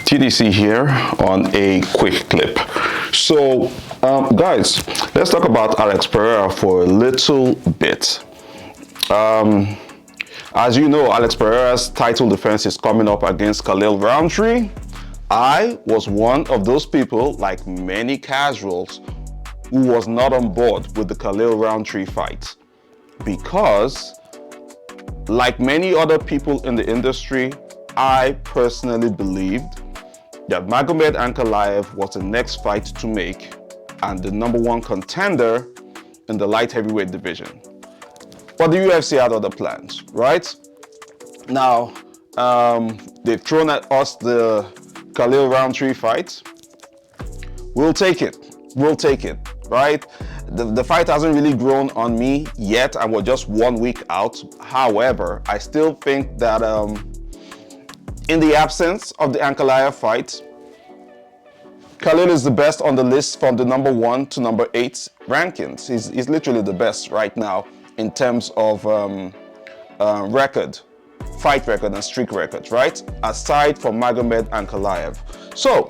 TDC here on a quick clip. So, guys, let's talk about Alex Pereira for a little bit. As you know, Alex Pereira's title defense is coming up against Khalil Rountree. I was one of those people, like many casuals, who was not on board with the Khalil Rountree fight because, like many other people in the industry, I personally believed that Magomed Ankalaev was the next fight to make and the #1 contender in the light heavyweight division. But the UFC had other plans, right? Now, they've thrown at us the Khalil Rountree fight. We'll take it. We'll take it, right? The fight hasn't really grown on me yet, and we're just 1 week out. However, I still think that in the absence of the Ankalaev fight, Khalil is the best on the list from the #1 to #8 rankings. He's literally the best right now in terms of record, fight record and streak record, right? Aside from Magomed Ankalaev. So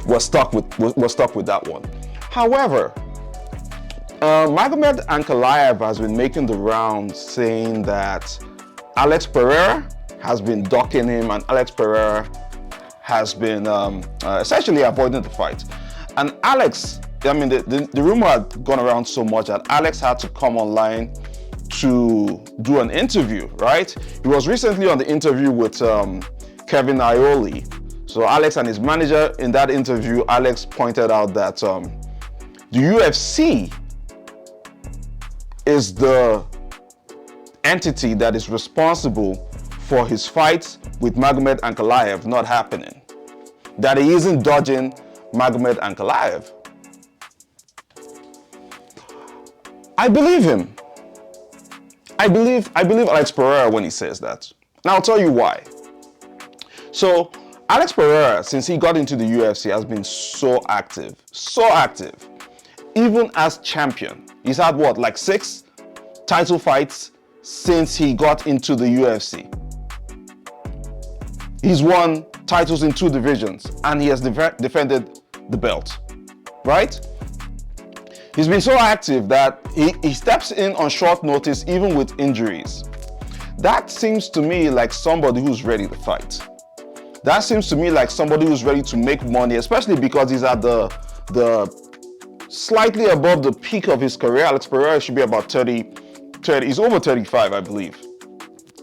we're stuck with that one. However, Magomed Ankalaev has been making the rounds saying that Alex Pereira has been ducking him and Alex Pereira has been essentially avoiding the fight. And Alex, I mean, the rumor had gone around so much that Alex had to come online to do an interview, right? He was recently on the interview with Kevin Ioli. So Alex and his manager, in that interview, Alex pointed out that the UFC is the entity that is responsible for his fight with Magomed Ankalaev not happening. That he isn't dodging Magomed Ankalaev. I believe him. I believe Alex Pereira when he says that. Now I'll tell you why. So Alex Pereira, since he got into the UFC, has been so active. Even as champion. He's had what, like 6 title fights since he got into the UFC. He's won titles in 2 divisions and he has defended the belt, right? He's been so active that he steps in on short notice even with injuries. That seems to me like somebody who's ready to fight. That seems to me like somebody who's ready to make money, especially because he's at the slightly above the peak of his career. Alex Pereira should be about 30, he's over 35, I believe.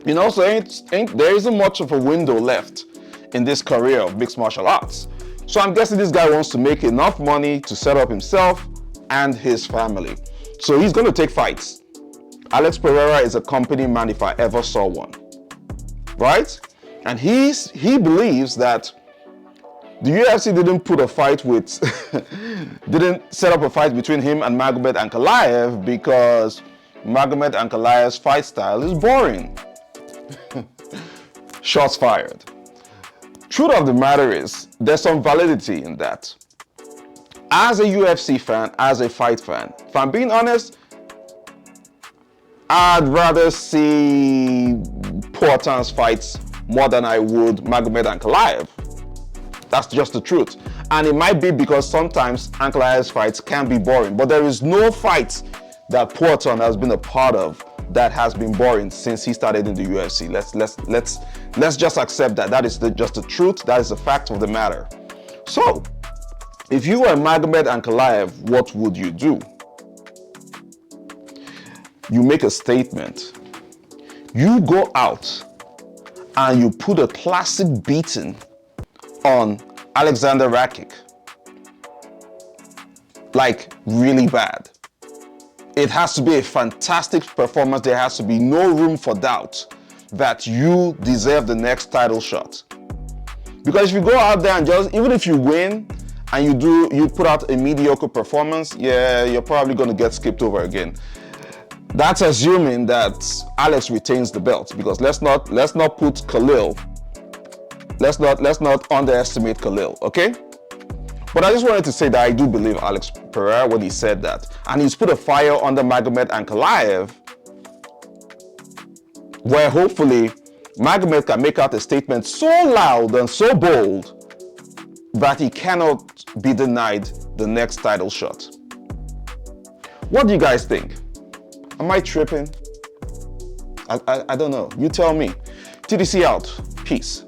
You know, so there isn't much of a window left in this career of mixed martial arts. So I'm guessing this guy wants to make enough money to set up himself and his family. So he's going to take fights. Alex Pereira is a company man if I ever saw one, right? And he believes that the UFC didn't put a fight with, didn't set up a fight between him and Magomed Ankalaev because Magomed Ankalaev's fight style is boring. Shots fired. Truth of the matter is, there's some validity in that. As a UFC fan, as a fight fan, if I'm being honest, I'd rather see Poatan's fights more than I would Magomed Ankalaev. That's just the truth. And it might be because sometimes Ankalaev's fights can be boring, but there is no fight that Poatan has been a part of that has been boring since he started in the UFC. Let's just accept that. That is just the truth. That is the fact of the matter. So, if you were Magomed Ankalaev, what would you do? You make a statement. You go out and you put a classic beating on Alexander Rakic. Like, really bad. It has to be a fantastic performance. There has to be no room for doubt that you deserve the next title shot. Because if you go out there and even if you win and you put out a mediocre performance, yeah, you're probably going to get skipped over again. That's assuming that Alex retains the belt, because let's not put Khalil. Let's not underestimate Khalil, okay? But I just wanted to say that I do believe Alex Pereira when he said that. And he's put a fire under Magomed Ankalaev where hopefully Magomed can make out a statement so loud and so bold that he cannot be denied the next title shot. What do you guys think? Am I tripping? I don't know. You tell me. TDC out. Peace.